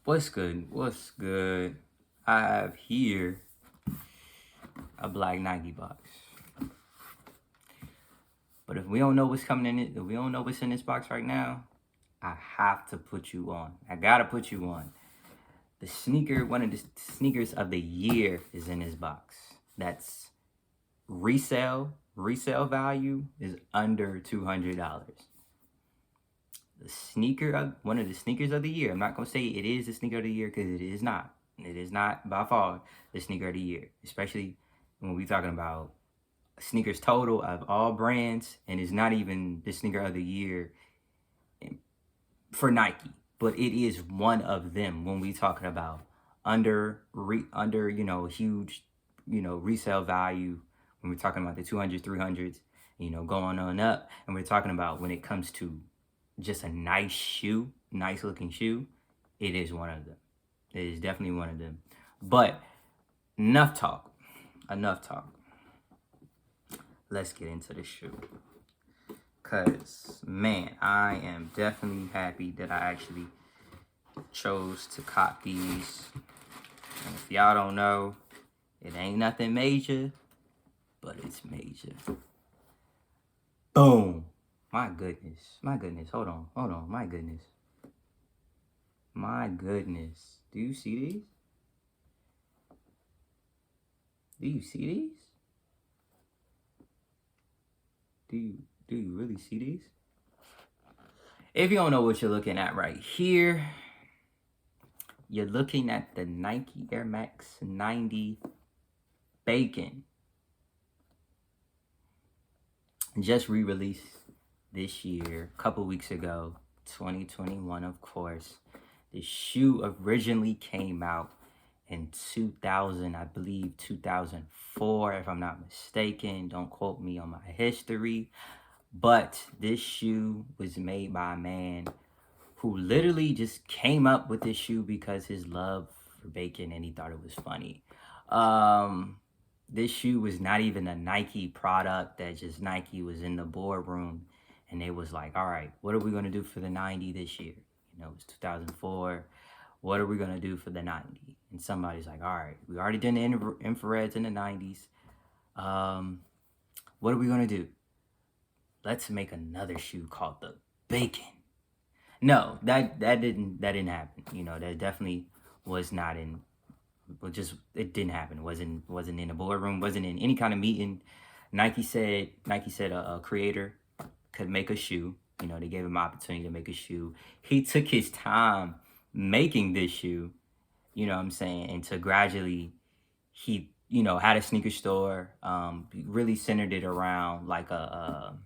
What's good? What's good? I have here a black Nike box. But if we don't know what's coming in it, if we don't know what's in this box right now, I have to put you on. I gotta put you on. One of the sneakers of the year is in this box. That's resale value is under $200. One of the sneakers of the year. I'm not gonna say it is the sneaker of the year because it is not. It is not by far the sneaker of the year, especially when we're talking about sneakers total of all brands, and it's not even the sneaker of the year for Nike, but it is one of them when we talking about under huge resale value, when we're talking about the 200s, 300s, going on up, and we're talking about when it comes to just a nice looking shoe, it is one of them. It is definitely one of them. But enough talk. Let's get into the shoe. Cause man, I am definitely happy that I actually chose to cop these. And if y'all don't know, it ain't nothing major, but it's major. Boom. My goodness. Hold on. My goodness. Do you see these? Do you really see these? If you don't know what you're looking at right here, you're looking at the Nike Air Max 90 Bacon. Just re-released this year, a couple weeks ago, 2021, of course. The shoe originally came out in 2000, I believe 2004, if I'm not mistaken. Don't quote me on my history. But this shoe was made by a man who literally just came up with this shoe because his love for bacon and he thought it was funny. This shoe was not even a Nike product, that just Nike was in the boardroom and they was like, all right, what are we going to do for the 90 this year? It was 2004. What are we going to do for the 90? And somebody's like, all right, we already did the infrareds in the 90s. What are we going to do? Let's make another shoe called the Bacon. No, that didn't happen. That definitely was not in. It didn't happen. Wasn't in a boardroom. Wasn't in any kind of meeting. Nike said a creator could make a shoe. They gave him an opportunity to make a shoe. He took his time making this shoe. You know what I'm saying? And to gradually, he had a sneaker store. Really centered it around like a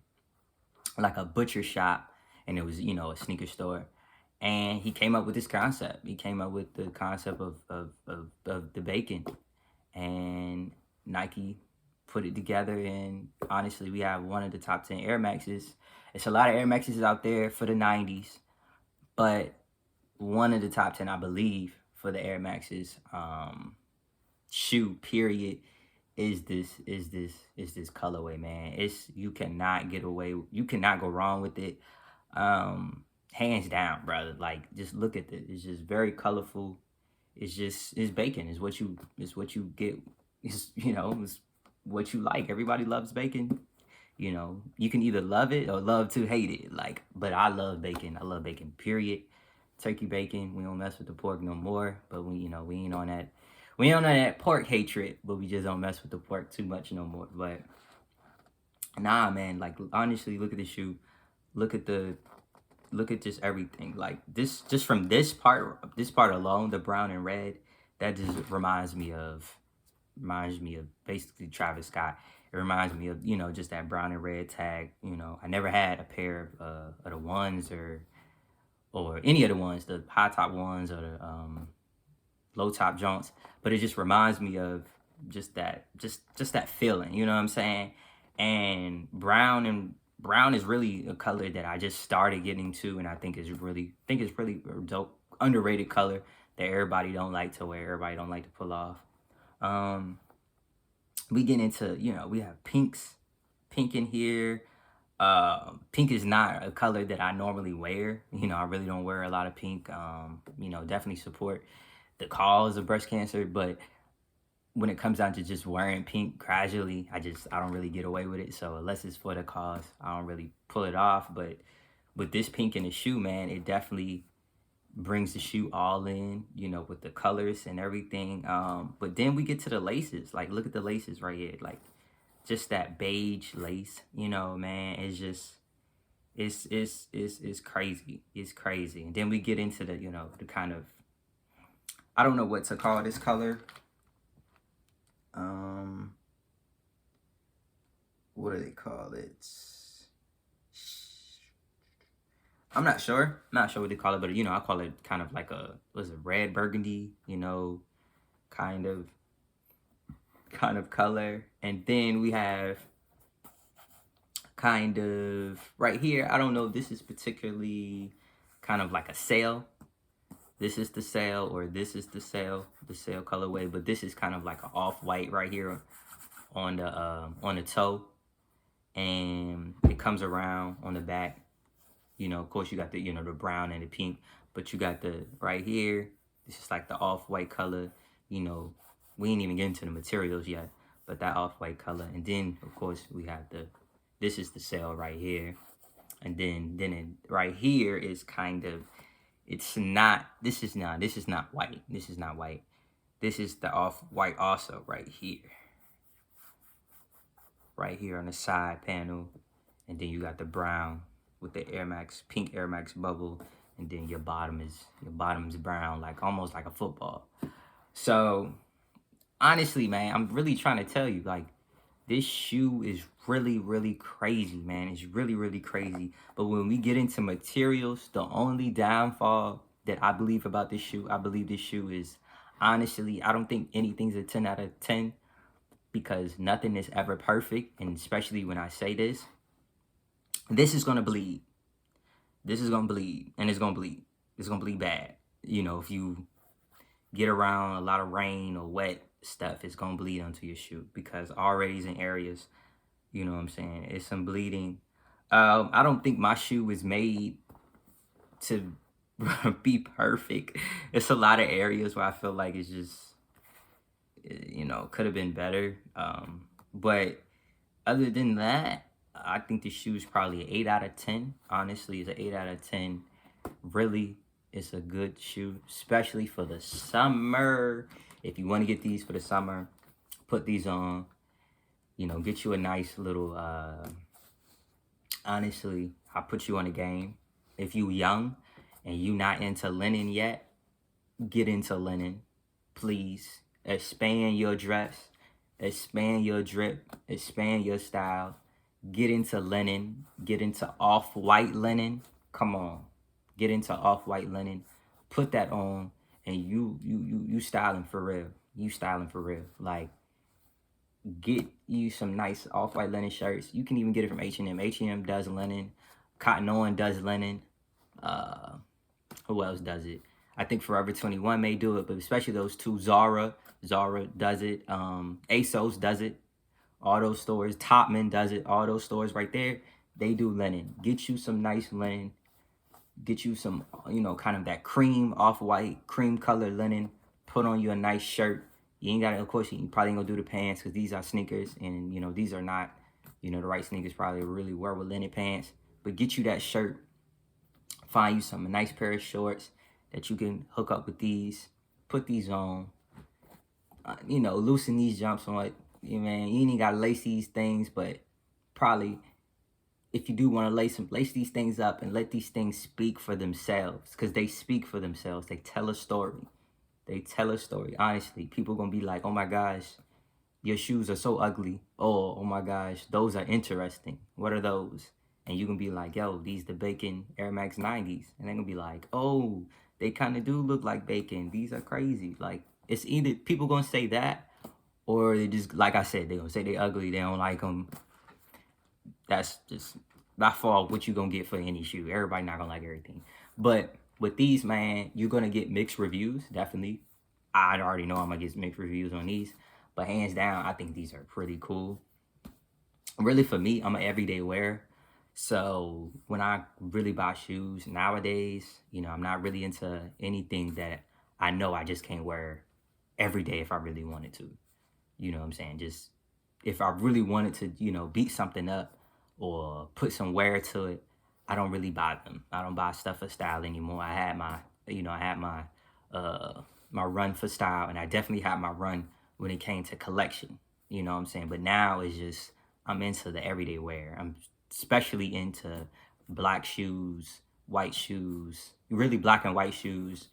butcher shop, and it was a sneaker store. And he came up with this concept. He came up with the concept of the bacon, and Nike put it together. And honestly, we have one of the top 10 Air Maxes. It's a lot of Air Maxes out there for the 90s, but one of the top 10, I believe, for the Air Maxes shoe period is this colorway, man. You cannot go wrong with it. Hands down, brother. Like, just look at this. It's just very colorful. It's bacon. It's what you get. It's what you like. Everybody loves bacon. You can either love it or love to hate it. Like, but I love bacon. I love bacon, period. Turkey bacon. We don't mess with the pork no more. But we ain't on that. We ain't on that pork hatred, but we just don't mess with the pork too much no more. But nah, man. Like, honestly, look at the shoe. Look at just everything. Like, just from this part alone, the brown and red, that just reminds me of basically Travis Scott. It reminds me of just that brown and red tag. I never had a pair of the ones or any of the ones, the high top ones or the low top joints, but it just reminds me of just that feeling. You know what I'm saying? And brown is really a color that I just started getting to, and I think it's really a dope, underrated color that everybody don't like to wear, everybody don't like to pull off. We get into, we have pink in here. Pink is not a color that I normally wear. I really don't wear a lot of pink. Definitely support the cause of breast cancer, but when it comes down to just wearing pink casually, I don't really get away with it. So unless it's for the cause, I don't really pull it off. But with this pink in the shoe, man, it definitely brings the shoe all in, with the colors and everything. But then we get to the laces. Like, look at the laces right here. Like, just that beige lace, man, it's just it's crazy. It's crazy. And then we get into the kind of, I don't know what to call this color. What do they call it? I'm not sure. Not sure what they call it, but I call it kind of like a, what's it, red burgundy, kind of color. And then we have kind of right here, I don't know if this is particularly kind of like a sail. This is the sail, or this is the sail colorway, but this is kind of like an off-white right here on the toe, and it comes around on the back. Of course you got the the brown and the pink, but you got the right here, this is like the off-white color. We ain't even get into the materials yet, but that off-white color. And then of course we have this is the sail right here, and then right here is kind of, this is not white. This is not white. This is the off-white also right here. Right here on the side panel. And then you got the brown with the Air Max, pink Air Max bubble. And then your bottom is brown, like almost like a football. So honestly, man, I'm really trying to tell you, like, this shoe is really, really crazy, man. It's really, really crazy. But when we get into materials, the only downfall that I believe about this shoe, I believe this shoe is, honestly, I don't think anything's a 10 out of 10, because nothing is ever perfect. And especially when I say this is going to bleed. This is going to bleed, and it's going to bleed. It's going to bleed bad. If you get around a lot of rain or wet stuff, it's gonna bleed onto your shoe, because already in areas, what I'm saying, it's some bleeding. I don't think my shoe was made to be perfect. It's a lot of areas where I feel like it's just, could have been better. But other than that, I think the shoe is probably an 8 out of 10. Honestly, it's an 8 out of 10. Really, it's a good shoe, especially for the summer. If you want to get these for the summer, put these on. Get you a nice little, honestly, I'll put you on a game. If you young and you not into linen yet, get into linen, please. Expand your dress, expand your drip, expand your style. Get into linen, get into off-white linen. Come on, get into off-white linen. Put that on, and you styling for real. You styling for real. Like, get you some nice off-white linen shirts. You can even get it from H&M. H&M does linen. Cotton On does linen. Who else does it? I think Forever 21 may do it, but especially those two. Zara does it. ASOS does it. All those stores. Topman does it. All those stores right there, they do linen. Get you some nice linen. Get you some, kind of that cream, off-white, cream color linen. Put on you a nice shirt. You ain't got to, of course, you probably ain't going to do the pants, because these are sneakers. And, these are not, the right sneakers probably really wear with linen pants. But get you that shirt. Find you some nice pair of shorts that you can hook up with these. Put these on. Loosen these jumps on it. Man, you ain't gotta lace these things, but probably if you do want to lace these things up and let these things speak for themselves, because they speak for themselves. They tell a story. They tell a story. Honestly, people gonna be like, oh my gosh, your shoes are so ugly. Oh my gosh, those are interesting. What are those? And you can be like, yo, these the Bacon Air Max 90s. And they're gonna be like, oh, they kind of do look like Bacon. These are crazy. Like, it's either people gonna say that, or they just, like I said, they gonna say they ugly, they don't like them. That's just by far what you gonna get for any shoe. Everybody not gonna like everything. But with these, man, you're gonna get mixed reviews, definitely. I already know I'm gonna get mixed reviews on these. But hands down, I think these are pretty cool. Really, for me, I'm an everyday wearer. So when I really buy shoes nowadays, I'm not really into anything that I know I just can't wear every day if I really wanted to. You know what I'm saying? Just if I really wanted to, beat something up or put some wear to it, I don't really buy them. I don't buy stuff for style anymore. I had my run for style, and I definitely had my run when it came to collection. You know what I'm saying? But now it's just I'm into the everyday wear. I'm especially into black shoes, white shoes, really black and white shoes,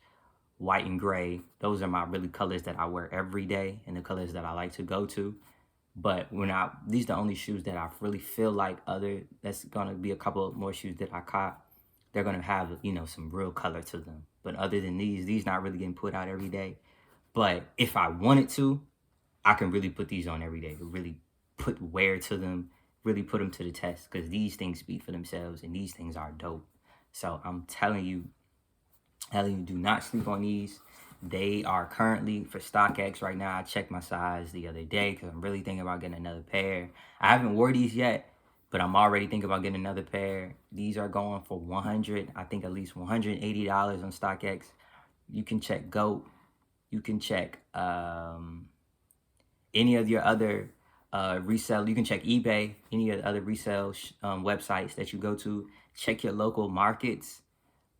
white and gray. Those are my really colors that I wear every day and the colors that I like to go to. But these are the only shoes that I really feel like that's gonna be a couple more shoes that I caught. They're gonna have, some real color to them. But other than these not really getting put out every day. But if I wanted to, I can really put these on every day. Really put wear to them, really put them to the test, because these things speak for themselves and these things are dope. So I'm telling you, do not sleep on these. They are currently for StockX right now. I checked my size the other day because I'm really thinking about getting another pair. I haven't wore these yet, but I'm already thinking about getting another pair. These are going for I think at least $180 on StockX. You can check GOAT. You can check any of your other resale. You can check eBay, any of the other resale websites that you go to. Check your local markets.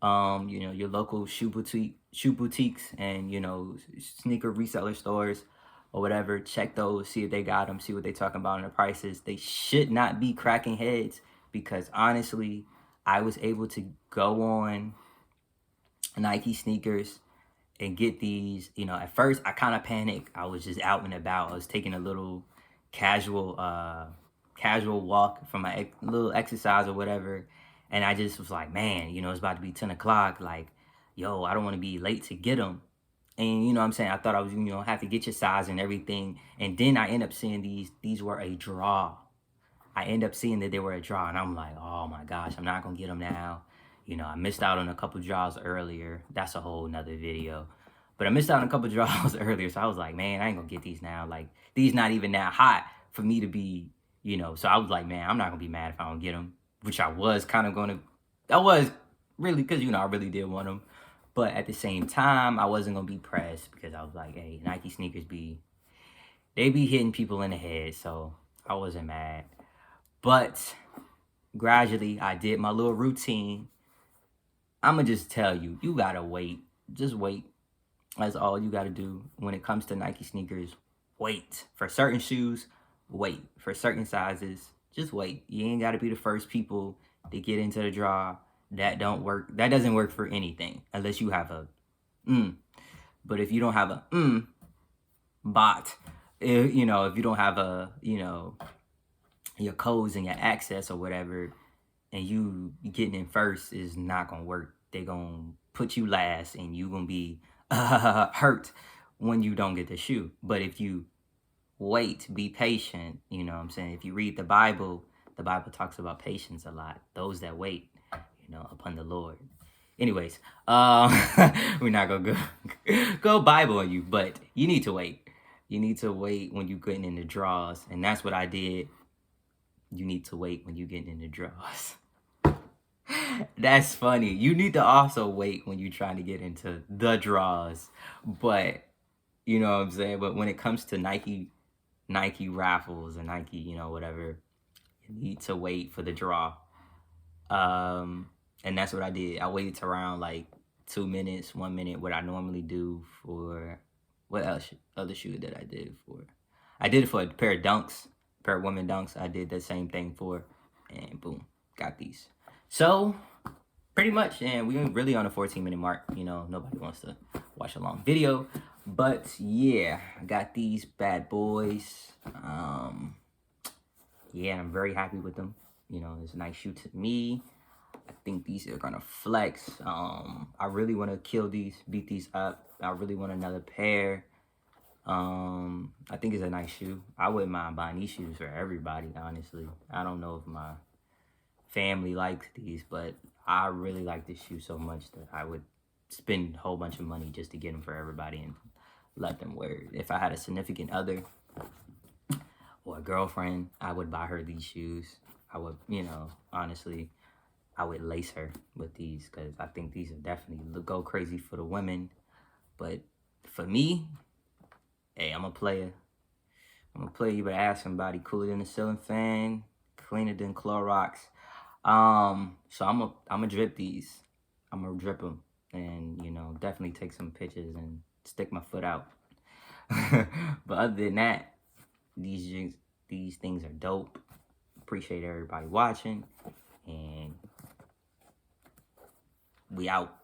Your local shoe boutiques and, sneaker reseller stores or whatever. Check those, see if they got them, see what they talking about in the prices. They should not be cracking heads because honestly, I was able to go on Nike sneakers and get these. At first I kind of panicked. I was just out and about. I was taking a little casual walk from my little exercise or whatever. And I just was like, man, it's about to be 10 o'clock. Like, yo, I don't want to be late to get them. And you know what I'm saying? I thought I was, have to get your size and everything. And then I end up seeing these were a draw. I end up seeing that they were a draw. And I'm like, oh my gosh, I'm not going to get them now. I missed out on a couple draws earlier. That's a whole nother video. But I missed out on a couple draws earlier. So I was like, man, I ain't going to get these now. Like, these not even that hot for me to be, So I was like, man, I'm not going to be mad if I don't get them. Which I was kind of going to. I was really, because, I really did want them. But at the same time, I wasn't going to be pressed because I was like, hey, Nike sneakers they be hitting people in the head. So I wasn't mad. But gradually, I did my little routine. I'm going to just tell you, you got to wait. Just wait. That's all you got to do when it comes to Nike sneakers. Wait. For certain shoes, wait. For certain sizes, just wait. You ain't got to be the first people to get into the draw. That don't work. That doesn't work for anything unless you have a But if you don't have a bot, if you don't have a, your codes and your access or whatever, and you getting in first is not going to work. They're going to put you last and you going to be hurt when you don't get the shoe. But if you wait, be patient, if you read the Bible talks about patience a lot. Those that wait, upon the Lord. Anyways, we're not gonna go Bible on you, but you need to wait. You need to wait when you're getting in the draws, and that's what I did. You need to wait when you're getting in the draws. That's funny. You need to also wait when you're trying to get into the draws, but you know what I'm saying. But when it comes to Nike raffles and Nike, whatever, you need to wait for the draw. And that's what I did. I waited to around like 2 minutes, 1 minute, what I normally do for what else other shoe that I did for. I did it for a pair of dunks, a pair of women dunks. I did the same thing for, and boom, got these. So pretty much, and we're really on a 14-minute mark. Nobody wants to watch a long video, but yeah, I got these bad boys. Yeah, I'm very happy with them. It's a nice shoe to me. I think these are gonna flex. I really want to beat these up. I really want another pair. I think it's a nice shoe. I wouldn't mind buying these shoes for everybody, honestly. I don't know if my family likes these, but I really like this shoe so much that I would spend a whole bunch of money just to get them for everybody and let them wear it. If I had a significant other or a girlfriend, I would buy her these shoes. I would, honestly, I would lace her with these because I think these are definitely go crazy for the women. But for me, hey, I'm a player. I'm a player. You better ask somebody cooler than a ceiling fan, cleaner than Clorox. So I'm a drip these. I'm gonna drip them, and definitely take some pictures and stick my foot out. But other than that, these things are dope. Appreciate everybody watching, and we out.